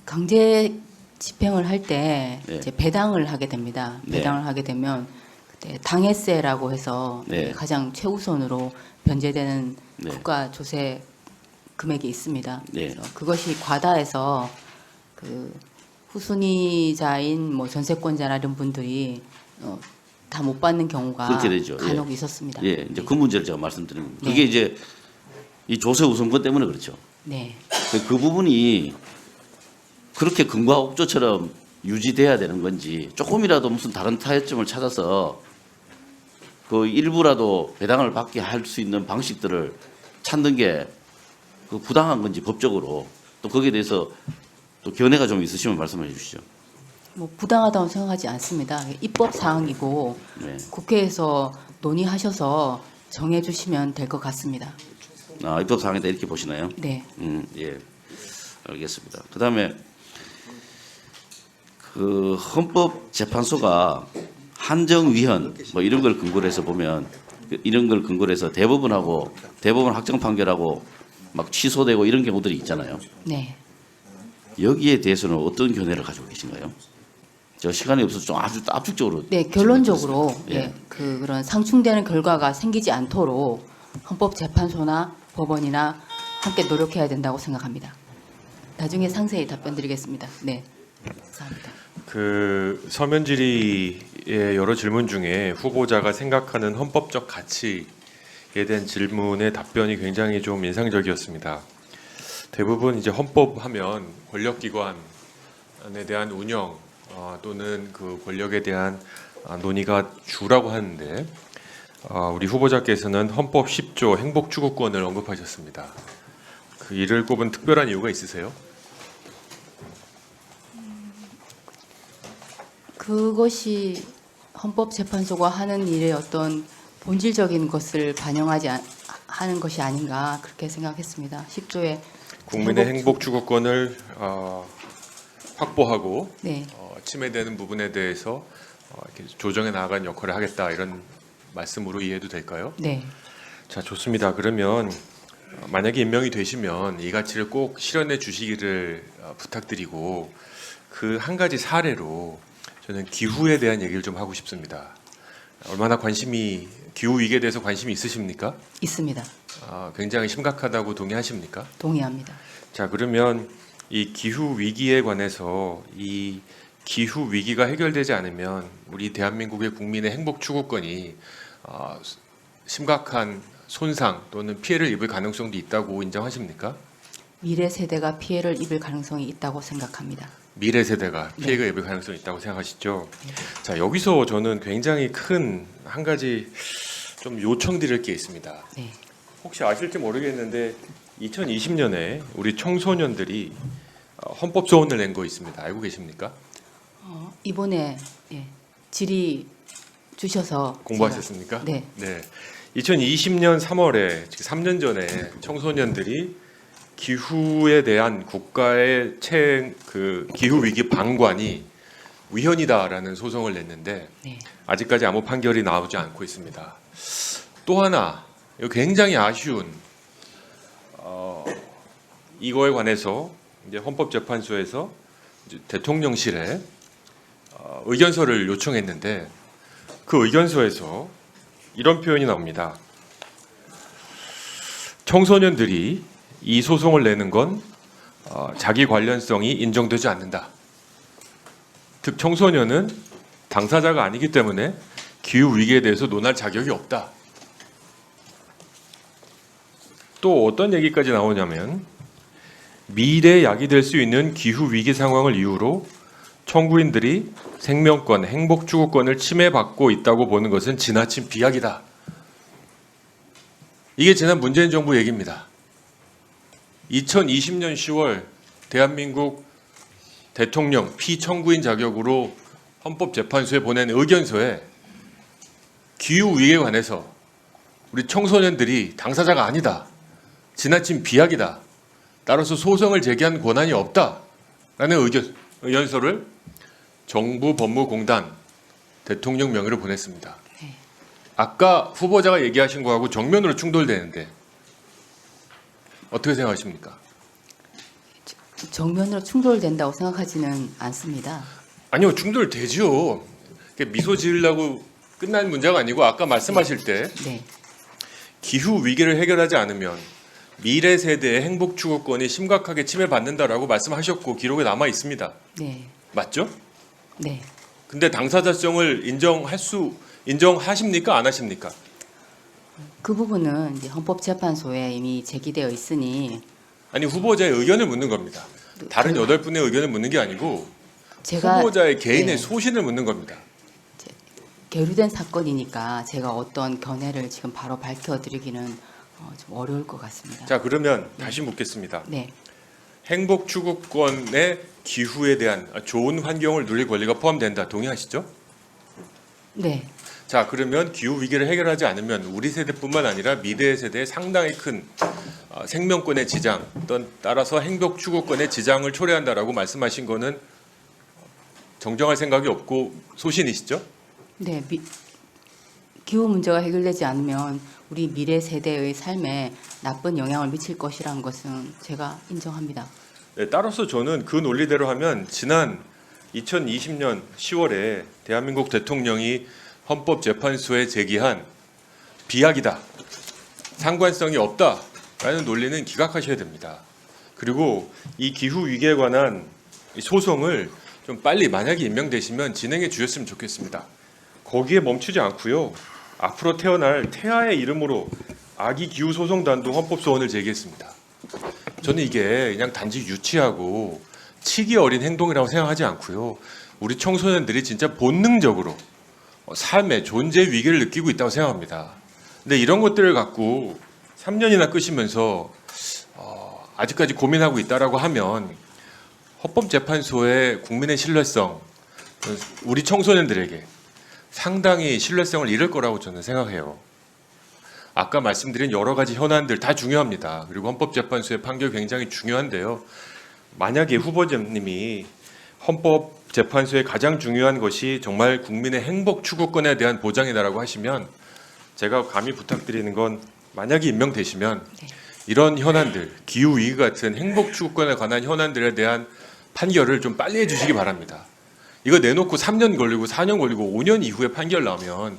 강제 집행을 할 때 네. 이제 배당을 하게 됩니다. 네. 배당을 하게 되면 그때 당해세라고 해서 네. 가장 최우선으로 변제되는 네. 국가 조세 금액이 있습니다. 네. 그래서 그것이 과다해서 그 후순위자인 뭐 전세권자나 이런 분들이 다 못 받는 경우가 그렇게 되죠. 간혹 있었습니다. 예, 이제 그 문제를 제가 말씀드린 겁니다. 네. 그게 이제 이 조세 우선권 때문에 그렇죠. 네, 그 부분이 그렇게 금과 옥조처럼 유지돼야 되는 건지 조금이라도 무슨 다른 타협점을 찾아서 그 일부라도 배당을 받게 할 수 있는 방식들을 찾는 게 그 부당한 건지 법적으로 또 거기에 대해서 또 견해가 좀 있으시면 말씀해 주시죠. 뭐 부당하다고 생각하지 않습니다. 입법 사항이고 네. 국회에서 논의하셔서 정해주시면 될 것 같습니다. 아, 입법 사항이다 이렇게 보시나요? 네. 예, 알겠습니다. 그다음에 그 헌법재판소가 한정위헌 뭐 이런 걸 근거로 해서 보면 이런 걸 근거로 해서 대법원 확정 판결하고 막 취소되고 이런 경우들이 있잖아요. 네. 여기에 대해서는 어떤 견해를 가지고 계신가요? 저 시간이 없어서 좀 아주 압축적으로. 네, 결론적으로 예. 예, 그런 상충되는 결과가 생기지 않도록 헌법재판소나 법원이나 함께 노력해야 된다고 생각합니다. 나중에 상세히 답변드리겠습니다. 네, 감사합니다. 그 서면 질의의 여러 질문 중에 후보자가 생각하는 헌법적 가치에 대한 질문의 답변이 굉장히 좀 인상적이었습니다. 대부분 이제 헌법하면 권력기관에 대한 운영 또는 그 권력에 대한 논의가 주라고 하는데 우리 후보자께서는 헌법 10조 행복추구권을 언급하셨습니다. 그 이를 꼽은 특별한 이유가 있으세요? 그것이 헌법재판소가 하는 일의 어떤 본질적인 것을 반영하지 하는 것이 아닌가 그렇게 생각했습니다. 10조의 국민의 행복추구권을 확보하고 네, 침해되는 부분에 대해서 이렇게 조정해 나아가는 역할을 하겠다 이런 말씀으로 이해해도 될까요? 네, 자, 좋습니다. 그러면 만약에 임명이 되시면 이 가치를 꼭 실현해 주시기를 부탁드리고 그 한 가지 사례로 저는 기후에 대한 얘기를 좀 하고 싶습니다. 얼마나 기후 위기에 대해서 관심이 있으십니까? 있습니다. 굉장히 심각하다고 동의하십니까? 동의합니다. 자, 그러면 이 기후 위기에 관해서 이 기후 위기가 해결되지 않으면 우리 대한민국의 국민의 행복 추구권이 심각한 손상 또는 피해를 입을 가능성도 있다고 인정하십니까? 미래 세대가 피해를 입을 가능성이 있다고 생각합니다. 미래 세대가 피해가 입을 가능성이 있다고 생각하시죠? 자, 여기서 저는 굉장히 큰 한 가지 좀 요청드릴 게 있습니다. 네, 혹시 아실지 모르겠는데 2020년에 우리 청소년들이 헌법 소원을 낸 거 있습니다. 알고 계십니까? 이번에 예, 질의 주셔서 공부하셨습니까? 제가, 네, 네. 2020년 3월에 3년 전에 청소년들이 기후에 대한 국가의 그 기후 위기 방관이 위헌이다라는 소송을 냈는데 네, 아직까지 아무 판결이 나오지 않고 있습니다. 또 하나 이거 굉장히 아쉬운 이거에 관해서 이제 헌법재판소에서 이제 대통령실에 의견서를 요청했는데 그 의견서에서 이런 표현이 나옵니다. 청소년들이 이 소송을 내는 건 자기 관련성이 인정되지 않는다. 즉 청소년은 당사자가 아니기 때문에 기후 위기에 대해서 논할 자격이 없다. 또 어떤 얘기까지 나오냐면 미래에 야기될 수 있는 기후 위기 상황을 이유로 청구인들이 생명권, 행복추구권을 침해받고 있다고 보는 것은 지나친 비약이다. 이게 지난 문재인 정부 얘기입니다. 2020년 10월 대한민국 대통령 피청구인 자격으로 헌법재판소에 보낸 의견서에 기후위기에 관해서 우리 청소년들이 당사자가 아니다. 지나친 비약이다. 따라서 소송을 제기한 권한이 없다라는 의견서를 정부 법무공단 대통령 명의로 보냈습니다. 아까 후보자가 얘기하신 거하고 정면으로 충돌되는데 어떻게 생각하십니까? 정면으로 충돌된다고 생각하지는 않습니다. 아니요, 충돌되죠. 미소 지으려고 끝난 문제가 아니고 아까 말씀하실 때 네, 기후 위기를 해결하지 않으면 미래 세대의 행복 추구권이 심각하게 침해받는다라고 말씀하셨고 기록에 남아 있습니다. 네, 맞죠? 네. 근데 당사자성을 인정하십니까? 안 하십니까? 그 부분은 이제 헌법재판소에 이미 제기되어 있으니 아니 후보자의 의견을 묻는 겁니다. 다른 그- 8분의 의견을 묻는 게 아니고 제가 후보자의 개인의 네, 소신을 묻는 겁니다. 계류된 사건이니까 제가 어떤 견해를 지금 바로 밝혀드리기는 좀 어려울 것 같습니다. 자 그러면 다시 묻겠습니다. 네, 행복 추구권의 기후에 대한 좋은 환경을 누릴 권리가 포함된다. 동의하시죠? 네, 자 그러면 기후 위기를 해결하지 않으면 우리 세대뿐만 아니라 미래 세대에 상당히 큰 생명권의 지장 또는 따라서 행복 추구권의 지장을 초래한다라고 말씀하신 거는 정정할 생각이 없고 소신이시죠? 네. 기후 문제가 해결되지 않으면 우리 미래 세대의 삶에 나쁜 영향을 미칠 것이라는 것은 제가 인정합니다. 네, 따라서 저는 그 논리대로 하면 지난 2020년 10월에 대한민국 대통령이 헌법재판소에 제기한 비약이다, 상관성이 없다라는 논리는 기각하셔야 됩니다. 그리고 이 기후 위기에 관한 이 소송을 좀 빨리 만약에 임명되시면 진행해 주셨으면 좋겠습니다. 거기에 멈추지 않고요. 앞으로 태어날 태아의 이름으로 아기 기후 소송단도 헌법 소원을 제기했습니다. 저는 이게 그냥 단지 유치하고 치기 어린 행동이라고 생각하지 않고요. 우리 청소년들이 진짜 본능적으로 삶의 존재 위기를 느끼고 있다고 생각합니다. 근데 이런 것들을 갖고 3년이나 끄시면서 아직까지 고민하고 있다라고 하면 헌법재판소의 국민의 신뢰성, 우리 청소년들에게 상당히 신뢰성을 잃을 거라고 저는 생각해요. 아까 말씀드린 여러 가지 현안들 다 중요합니다. 그리고 헌법재판소의 판결 굉장히 중요한데요. 만약에 후보자님이 헌법재판소의 가장 중요한 것이 정말 국민의 행복 추구권에 대한 보장이다라고 하시면 제가 감히 부탁드리는 건 만약에 임명되시면 이런 현안들, 기후 위기 같은 행복 추구권에 관한 현안들에 대한 판결을 좀 빨리 해주시기 바랍니다. 이거 내놓고 3년 걸리고 4년 걸리고 5년 이후에 판결 나오면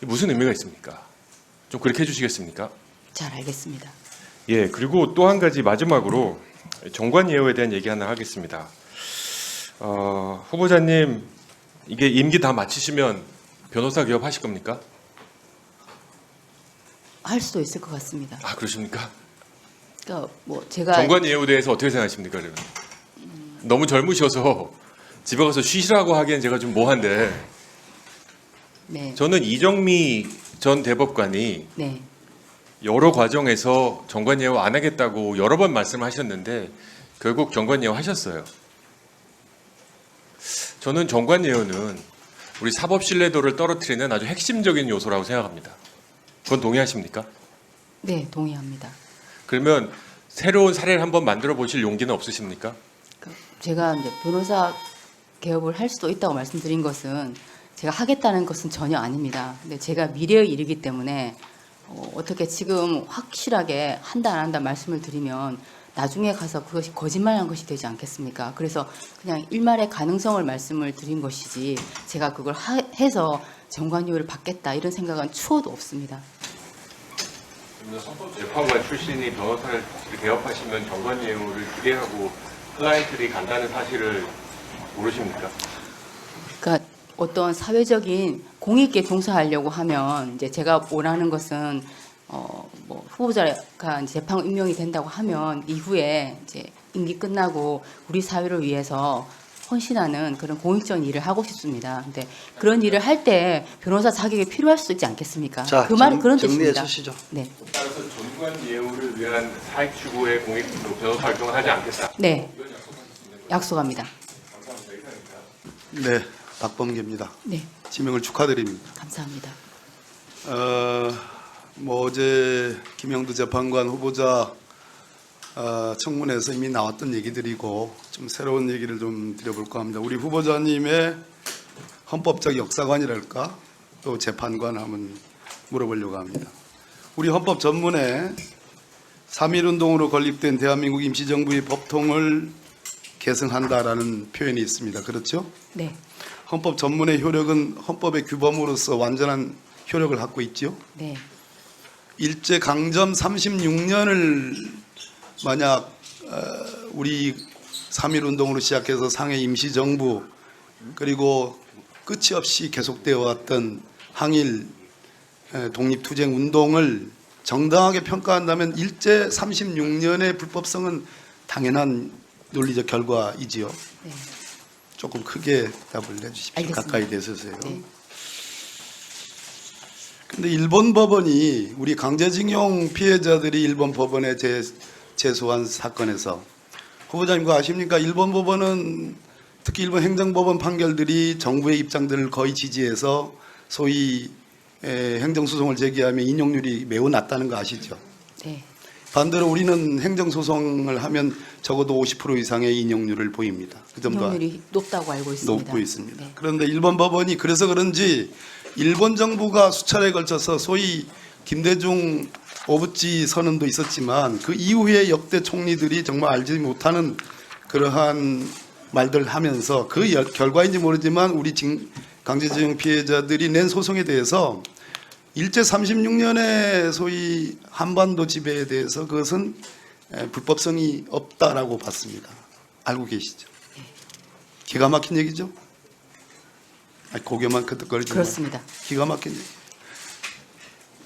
무슨 의미가 있습니까? 좀 그렇게 해주시겠습니까? 잘 알겠습니다. 예, 그리고 또 한 가지 마지막으로 정관 예우에 대한 얘기 하나 하겠습니다. 후보자님 이게 임기 다 마치시면 변호사 개업하실 겁니까? 할 수도 있을 것 같습니다. 아 그러십니까? 그러니까 뭐 제가 정관 예우에 대해서 어떻게 생각하십니까? 그러면 너무 젊으셔서 집에 가서 쉬시라고 하기엔 제가 좀 뭐한데 네, 저는 이정미 전 대법관이 네, 여러 과정에서 정관 예우 안 하겠다고 여러 번 말씀하셨는데 결국 정관 예우 하셨어요. 저는 정관 예우는 우리 사법 신뢰도를 떨어뜨리는 아주 핵심적인 요소라고 생각합니다. 그건 동의하십니까? 네, 동의합니다. 그러면 새로운 사례를 한번 만들어 보실 용기는 없으십니까? 제가 이제 변호사 개업을 할 수도 있다고 말씀드린 것은 제가 하겠다는 것은 전혀 아닙니다. 근데 제가 미래의 일이기 때문에 어떻게 지금 확실하게 한다 안 한다 말씀을 드리면 나중에 가서 그것이 거짓말한 것이 되지 않겠습니까? 그래서 그냥 일말의 가능성을 말씀을 드린 것이지 제가 그걸 해서 정관료를 받겠다 이런 생각은 추호도 없습니다. 헌법재판관 출신이 변호사를 개업하시면 정관 예우를 기대하고 클라이언트들이 간다는 사실을 모르십니까? 그러니까 어떤 사회적인 공익에 종사하려고 하면 이제 제가 원하는 것은 뭐 후보자가 이제 재판 임명이 된다고 하면 이후에 이제 임기 끝나고 우리 사회를 위해서 헌신하는 그런 공익적인 일을 하고 싶습니다. 근데 그런 일을 할 때 변호사 자격이 필요할 수 있지 않겠습니까? 자, 그 말은 그런 정리해 뜻입니다. 주시죠. 네, 따라서 정관 예우를 위한 사익 추구의 공익 변호사 활동을 하지 않겠다. 네, 약속합니다. 네, 박범계입니다. 네, 지명을 축하드립니다. 감사합니다. 어제 김영두 재판관 후보자 청문회에서 이미 나왔던 얘기들이고 좀 새로운 얘기를 좀 드려볼까 합니다. 우리 후보자님의 헌법적 역사관이랄까 또 재판관 한번 물어보려고 합니다. 우리 헌법 전문에 3.1운동으로 건립된 대한민국 임시정부의 법통을 계승한다라는 표현이 있습니다. 그렇죠? 네. 헌법 전문의 효력은 헌법의 규범으로서 완전한 효력을 갖고 있죠. 네. 일제 강점 36년을 만약 우리 3.1운동으로 시작해서 상해 임시정부 그리고 끝이 없이 계속되어 왔던 항일 독립투쟁 운동을 정당하게 평가한다면 일제 36년의 불법성은 당연한 논리적 결과이지요. 네. 조금 크게 답을 내주십시오. 알겠습니다. 가까이 대서세요. 네. 근데 일본 법원이 우리 강제징용 피해자들이 일본 법원에 제소한 사건에서 후보자님 그거 아십니까? 일본 법원은 특히 일본 행정법원 판결들이 정부의 입장들을 거의 지지해서 소위 행정소송을 제기하면 인용률이 매우 낮다는 거 아시죠? 네. 반대로 우리는 행정소송을 하면 적어도 50% 이상의 인용률을 보입니다. 그 정도 인용률이 높다고 알고 있습니다. 높고 있습니다. 네. 그런데 일본 법원이 그래서 그런지 일본 정부가 수차례에 걸쳐서 소위 김대중 오부치 선언도 있었지만 그 이후에 역대 총리들이 정말 알지 못하는 그러한 말들을 하면서 그 결과인지 모르지만 우리 강제징용 피해자들이 낸 소송에 대해서 일제 36년의 소위 한반도 지배에 대해서 그것은 불법성이 없다라고 봤습니다. 알고 계시죠? 기가 막힌 얘기죠? 아니, 고개만 끄덕거리지 그렇습니다. 기가 막힌 얘기.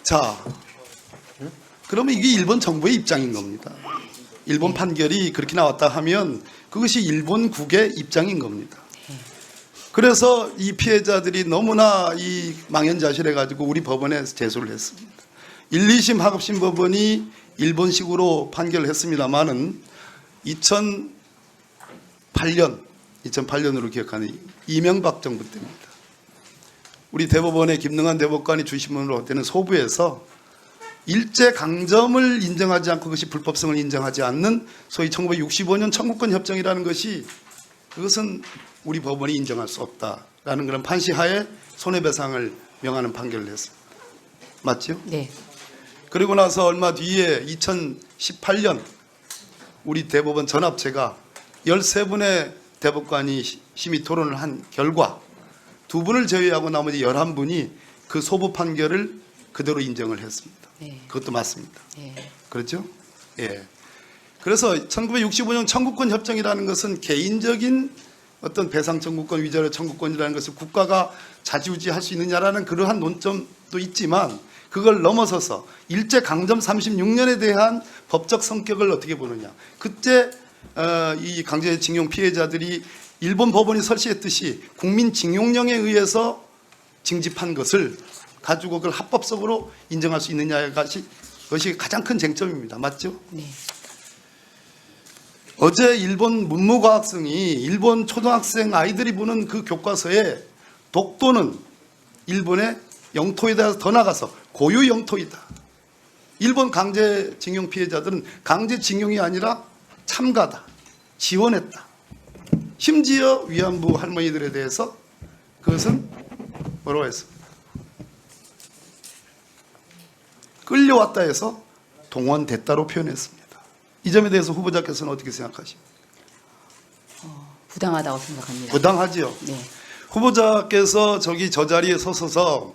자, 그러면 이게 일본 정부의 입장인 겁니다. 일본 판결이 그렇게 나왔다 하면 그것이 일본국의 입장인 겁니다. 그래서 이 피해자들이 너무나 이 망연자실해 가지고 우리 법원에 제소를 했습니다. 1, 2심 하급심 법원이 일본식으로 판결을 했습니다마는 2008년으로 기억하는 이명박 정부 때입니다. 우리 대법원의 김능한 대법관이 주심으로 할 때는 소부에서 일제 강점을 인정하지 않고 그것이 불법성을 인정하지 않는 소위 1965년 청구권 협정이라는 것이 그것은 우리 법원이 인정할 수 없다라는 그런 판시하에 손해배상을 명하는 판결을 했습니다. 맞죠? 네. 그리고 나서 얼마 뒤에 2018년 우리 대법원 전합체가 13분의 대법관이 심의 토론을 한 결과 2분을 제외하고 나머지 11분이 그 소부 판결을 그대로 인정을 했습니다. 네. 그것도 맞습니다. 네. 그렇죠? 예. 그래서 1965년 청구권 협정이라는 것은 개인적인 어떤 배상 청구권, 위자료 청구권이라는 것을 국가가 좌지우지할 수 있느냐라는 그러한 논점도 있지만 그걸 넘어서서 일제 강점 36년에 대한 법적 성격을 어떻게 보느냐. 그때 이 강제징용 피해자들이 일본 법원이 설치했듯이 국민징용령에 의해서 징집한 것을 가지고 그걸 합법적으로 인정할 수 있느냐의 것이 가장 큰 쟁점입니다. 맞죠? 네. 어제 일본 문무과학성이 일본 초등학생 아이들이 보는 그 교과서에 독도는 일본의 영토에 대해서 더 나가서 고유 영토이다. 일본 강제징용 피해자들은 강제징용이 아니라 참가다. 지원했다. 심지어 위안부 할머니들에 대해서 그것은 뭐라고 했습니다. 끌려왔다 해서 동원됐다로 표현했습니다. 이 점에 대해서 후보자께서는 어떻게 생각하십니까? 부당하다고 생각합니다. 부당하지요. 네. 후보자께서 저 자리에 서서서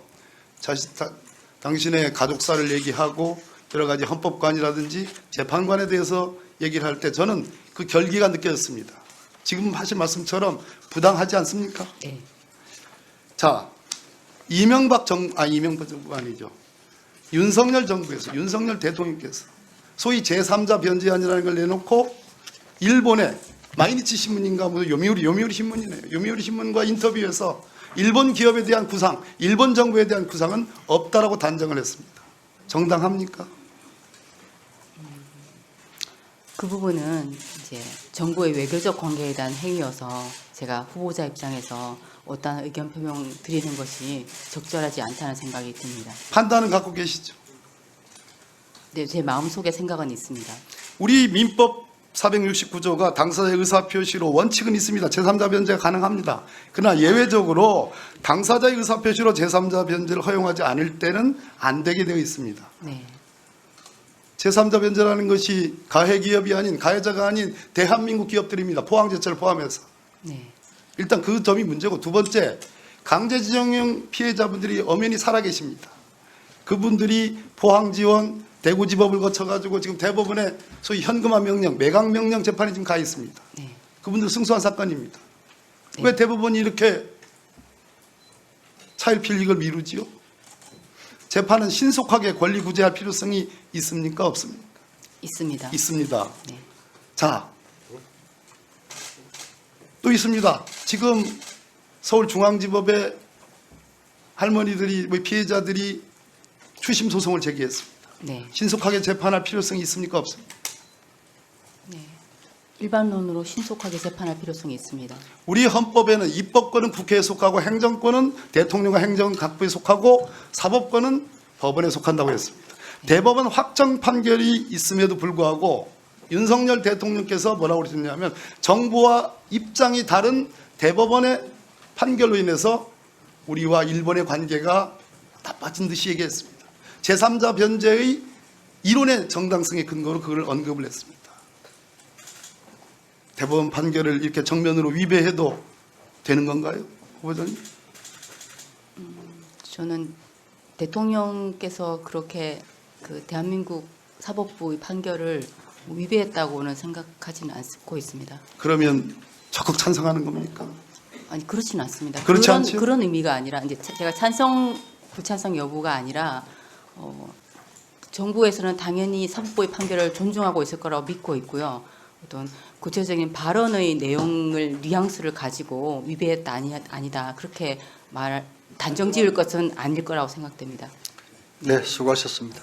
당신의 가족사를 얘기하고 여러 가지 헌법관이라든지 재판관에 대해서 얘기를 할 때 저는 그 결기가 느껴졌습니다. 지금 하신 말씀처럼 부당하지 않습니까? 네. 자, 이명박 정부가 아니죠. 윤석열 정부에서 윤석열 대통령께서 소위 제3자 변제안이라는 걸 내놓고 일본의 마이니치 신문인가 뭐 요미우리 신문이네요. 요미우리 신문과 인터뷰에서 일본 기업에 대한 구상, 일본 정부에 대한 구상은 없다라고 단정을 했습니다. 정당합니까? 그 부분은 이제 정부의 외교적 관계에 대한 행위여서 제가 후보자 입장에서 어떠한 의견 표명 드리는 것이 적절하지 않다는 생각이 듭니다. 판단은 갖고 계시죠. 네, 제 마음속에 생각은 있습니다. 우리 민법 469조가 당사자의 의사표시로 원칙은 있습니다. 제3자 변제가 가능합니다. 그러나 예외적으로 당사자의 의사표시로 제3자 변제를 허용하지 않을 때는 안 되게 되어 있습니다. 네. 제3자 변제라는 것이 가해 기업이 아닌 가해자가 아닌 대한민국 기업들입니다. 포항제철을 포함해서. 네. 일단 그 점이 문제고, 두 번째, 강제징용 피해자분들이 엄연히 살아계십니다. 그분들이 포항지원, 대구지법을 거쳐가지고 지금 대법원에 소위 현금화 명령, 매각 명령 재판이 지금 가 있습니다. 네. 그분들 승소한 사건입니다. 네. 왜 대법원이 이렇게 차일피일 이걸 미루지요? 재판은 신속하게 권리 구제할 필요성이 있습니까? 없습니까? 있습니다. 있습니다. 네. 자, 또 있습니다. 지금 서울중앙지법에 할머니들이, 피해자들이 추심 소송을 제기했습니다. 네. 신속하게 재판할 필요성이 있습니까? 없습니까? 네. 일반론으로 신속하게 재판할 필요성이 있습니다. 우리 헌법에는 입법권은 국회에 속하고 행정권은 대통령과 행정각부에 속하고 사법권은 법원에 속한다고 했습니다. 대법원 확정 판결이 있음에도 불구하고 윤석열 대통령께서 뭐라고 그러셨냐면 정부와 입장이 다른 대법원의 판결로 인해서 우리와 일본의 관계가 나빠진 듯이 얘기했습니다. 제3자 변제의 이론의 정당성의 근거로 그걸 언급을 했습니다. 대법원 판결을 이렇게 정면으로 위배해도 되는 건가요, 후보자님? 저는 대통령께서 그렇게 그 대한민국 사법부의 판결을 위배했다고는 생각하지는 않고 있습니다. 그러면 적극 찬성하는 겁니까? 아니 그렇지는 않습니다. 그렇지 않죠? 그런 의미가 아니라 이제 제가 찬성 불찬성 여부가 아니라 정부에서는 당연히 사법부의 판결을 존중하고 있을 거라고 믿고 있고요. 어떤 구체적인 발언의 내용을 뉘앙스를 가지고 위배했다 아니다 그렇게 단정 지을 것은 아닐 거라고 생각됩니다. 네, 수고하셨습니다.